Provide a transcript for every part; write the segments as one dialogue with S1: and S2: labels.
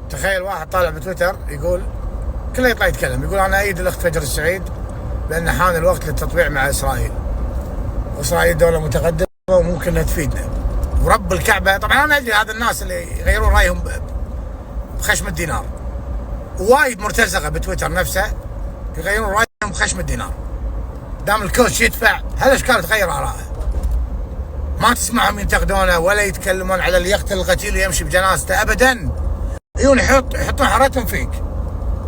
S1: تخيل واحد طالع بتويتر يقول، كله يطلع يتكلم، يقول انا ايد الاخت فجر السعيد لان حان الوقت للتطبيع مع اسرائيل، واسرائيل دوله متقدمه وممكن انها تفيدنا ورب الكعبه. طبعا انا ادري هذا الناس اللي يغيرون رايهم بخشم الدينار، وايد مرتزقه بتويتر نفسه يغيرون رايهم بخشم الدينار. دام الكوتش يدفع هالاشكال تغير ارائه، ما تسمعهم ينتقدونه ولا يتكلمون على اللي يقتل القتيل ويمشي بجنازته ابدا. يجون يحطون حرتهم فيك.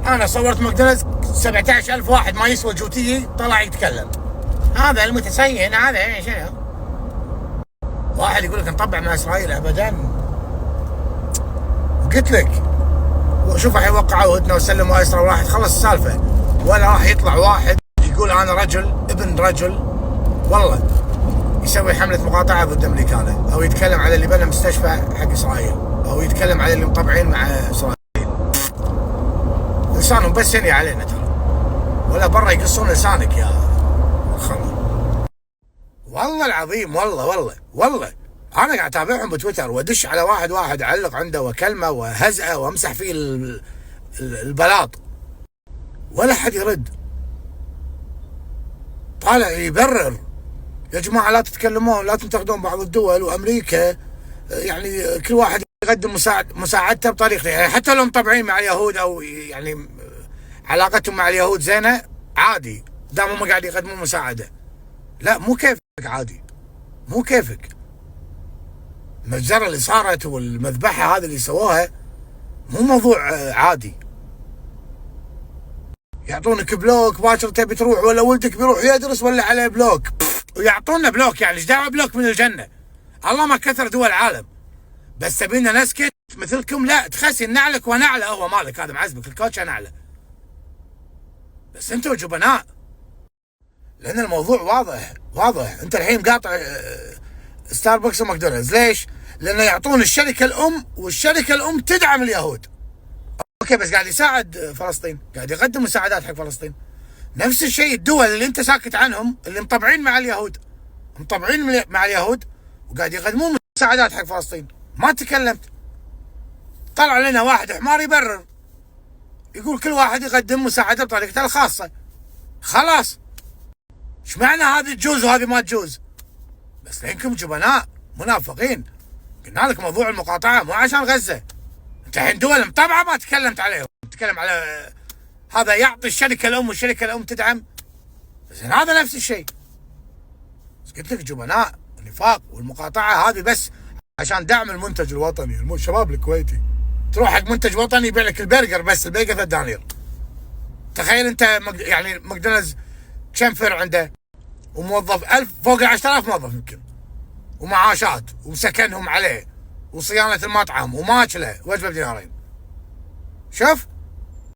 S1: انا صورت ماكدونالدز 17,000 واحد ما يسوى جوتي طلع يتكلم، هذا المتسين هذا شنو؟ واحد يقول لك نطبع مع اسرائيل ابدا. قلت لك وشوف راح يوقعوا هدنه وسلموا اسرى وراح تخلص السالفه، ولا راح يطلع واحد يقول انا رجل ابن رجل والله يسوي حمله مقاطعه ضد امريكانه، او يتكلم على اللي بنى مستشفى حق اسرائيل، او يتكلم على اللي مطبعين مع اسرائيل. لسانهم بس يني علينا ترى، ولا برا يقصون لسانك يا خرا. والله العظيم والله انا قاعد اتابعهم بتويتر وادش على واحد اعلق عنده وكلمه وهزئه وامسح فيه البلاط، ولا حد يرد. طالع يبرر يا جماعه لا تتكلمون، لا تنتقدون بعض الدول وامريكا، يعني كل واحد يقدم مساعدته بطريقته، يعني حتى لو مطبعين مع اليهود او يعني علاقتهم مع اليهود زينه عادي دام هم قاعد يقدمون مساعده. لا مو كيفك عادي، مو كيفك. المجزره اللي صارت والمذبحه هذه اللي سووها مو موضوع عادي. يعطونك بلوك باكر تبي تروح ولا ولدك بيروح يدرس ولا عليه بلوك، ويعطونا بلوك، يعني ايش دعوه بلوك من الجنه؟ الله ما كثر دول العالم، بس تبينا نسكت مثلكم؟ لا تخسي نعلك ونعله، هو مالك هذا معزبك الكوتش نعله، بس انتم جبناء. لان الموضوع واضح. انت الحين قاطع ستاربكس وماكدونالدز، ليش؟ لانه يعطون الشركه الام، والشركه الام تدعم اليهود. اوكي بس قاعد يساعد فلسطين، قاعد يقدم مساعدات حق فلسطين. نفس الشيء الدول اللي انت ساكت عنهم اللي مطبعين مع اليهود، وقاعد يقدمون مساعدات حق فلسطين، ما تكلمت. طلع لنا واحد حمار يبرر يقول كل واحد يقدم مساعده بطريقته الخاصه. خلاص ايش معنى هذه تجوز وهذه ما تجوز؟ بس لانكم جبناء منافقين. قلنا لك موضوع المقاطعه مو عشان غزه، انت الحين دول مطبعه ما تكلمت عليهم، تتكلم على هذا يعطي الشركه الام والشركه الام تدعم. زين هذا نفس الشيء. بس قلت لك جبناء ونفاق، والمقاطعه هذه بس عشان دعم المنتج الوطني. الشباب الكويتي تروح حق منتج وطني يبيع لك البرجر، بس البرجر 3 دنانير. تخيل انت يعني ماكدونالدز كم فرع عنده وموظف 1000 فوق 10,000 موظف يمكن، ومعاشات وسكنهم عليه وصيانه المطعم وماكله وجبه ب2 دينارين. شوف